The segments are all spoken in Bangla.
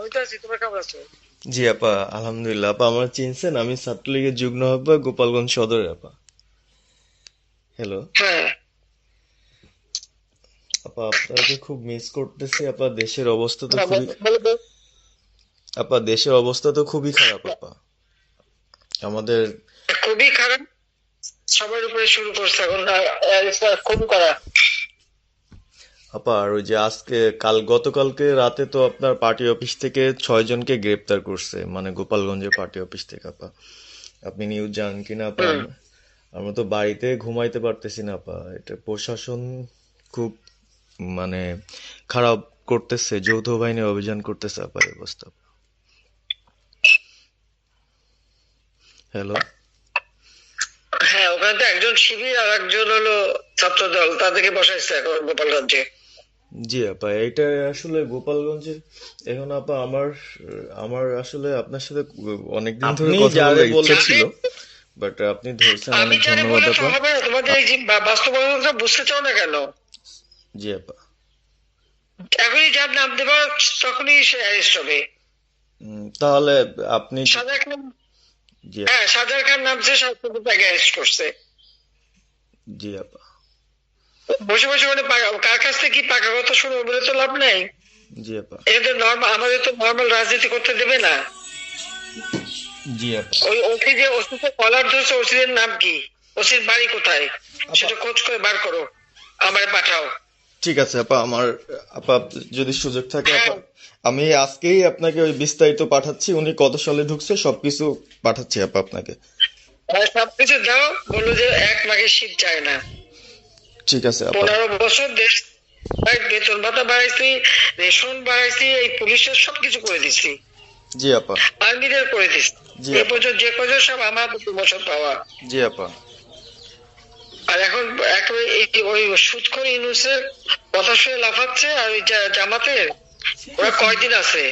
আমি তো আছি, তোমরা কেমন আছো? জি আপা, আলহামদুলিল্লাহ। আপা আমার চিনছেন? আমি ছাত্রলীগের যুগ্ম আহ্বায়ক, গোপালগঞ্জ সদরে আপা। হ্যালো হ্যাঁ। আপা, আপনাকে খুব মিস করতেছি আপা। দেশের অবস্থা তো হ্যাঁ, খুবই বলো বলো। আপা, দেশের অবস্থা তো খুবই খারাপ আপা। আমাদের খুবই খারাপ। সবার উপরে শুরু করছে এখন খুন করা। আপা, আর ওই যে আজকে গতকালকে রাতে তো আপনার পার্টি অফিস থেকে 6 জনকে গ্রেপ্তার করছে, মানে গোপালগঞ্জের পার্টি অফিস থেকে আপা। আপনি নিউজ জানেন কিনা আপা? হুম। আমরা তো বাড়িতে ঘুমাইতে পারতেছি না আপা। এটা প্রশাসন খুব মানে খারাপ করতেছে, যৌথ বাহিনী অভিযান করতেছে আপা, এই অবস্থা। হ্যালো। হ্যাঁ, ওখানে তো একজন শিবির আর একজন হলো ছাত্র দল, তাদেরকে বসাইছে এখন গোপালগঞ্জে। জি আপা, এটা আসলে গোপালগঞ্জে এখন আপা আমার আমার আসলে আপনার সাথে অনেকদিন ধরে আপনি কথা যারে বলার ইচ্ছা আমি ছিল, বাট আপনি ধরছেন, আমি অনেক জানি ধন্যবাদ বললে তো আপা। হবে না, তোমাদের এই যে বাস্তবতা বুঝতে চাও না কেন? জি আপা। এখনই যার নাম দেবা তখনই সে অ্যারেস্ট হবে। তাহলে আপনি সাজার খান। জি আপা। হ্যাঁ, সাজার খান নামছে, সরকার তাকে অ্যারেস্ট করছে। জি আপা। বসে বসে মানে কার কাছ থেকে কি পাকা কথা শুনবো বলে তো লাভ নাই। জি আপা। এটা তো নর্মাল, আমাদের তো নর্মাল রাজনীতি করতে দেবে না। জি আপা। ওই ওসি যে ওসিকে কলার ধরছে, ওসির নাম কি, ওসির বাড়ি কোথায়, আপা সেটা খোঁজ করে বার করো, আমারে পাঠাও। ঠিক আছে আপা, আপা যদি সুযোগ থাকে হ্যাঁ। আপা, আমি আজকেই আপনাকে ওই বিস্তারিত পাঠাচ্ছি, উনি কত সালে ঢুকছে সবকিছু পাঠাচ্ছি আপা আপনাকে। আর সবকিছু দাও, বললো যে এক মাঘের শীত যায় না। ঠিক আছে আপা। 15 বছর দেশ বেতন ভাতা বাড়াইছি, রেশন বাড়াইছি, এই পুলিশের সবকিছু করে দিছি, জি আপা। আর্মিদের করে দিছি। জি এ আপা। পর্যন্ত যে কজন সব আমার 2 বছর পাওয়া। জি আপা। আর এখন একেবারে ওই সুদখোর ইউনূসের কথা শুনে লাফাচ্ছে, আর ওই জামাতের ওরা কয়দিন আছে,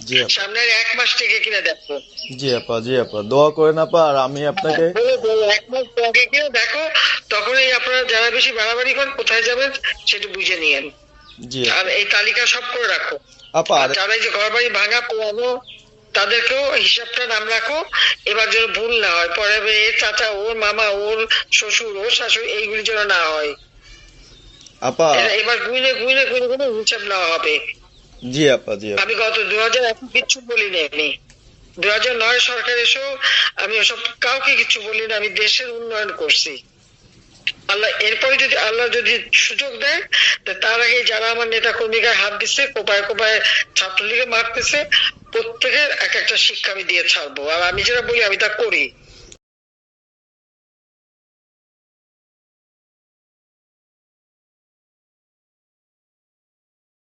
জি আপা। সামনের 1 মাস থেকে কিনা দেখো। জি আপা। জি আপা, দোয়া করেন আপা। আর আমি আপনাকে বলে বলে 1 মাস আগে কিনা দেখো, তখনই আপনারা যারা বেশি বাড়াবাড়ি করেন কোথায় যাবেন সেটা বুঝে নিয়েন। জি আর আপা। এই তালিকা সব করে রাখো। আপা আর আর যারা এই যে ঘর বাড়ি ভাঙা পোড়ানো, তাদেরকেও হিসাবটা নাম রাখো, এবার যেন ভুল না হয়, পরে এর চাচা, ওর মামা, ওর শ্বশুর, ওর শাশুড়ি, এইগুলি যেন না হয়। আপা এবার গুইনে গুইনে গুইনে গুইনে হিসাব নেওয়া হবে। জি আপা। জি আপা। আমি গত 2001 কিচ্ছু বলিনি, আমি 2009 সরকার এসেও আমি ওসব কাউকে কিছু বলিনি, আমি দেশের উন্নয়ন করছি। আল্লাহ এরপরে যদি আল্লাহ যদি সুযোগ দেয়, তার আগে যারা আমার নেতা কর্মীকে হাত দিচ্ছে, কোপায় কোপায় ছাত্রলীগে মারতেছে, প্রত্যেকের এক একটা শিক্ষা আমি দিয়ে ছাড়বো। আর আমি যেটা বলি আমি তা করি।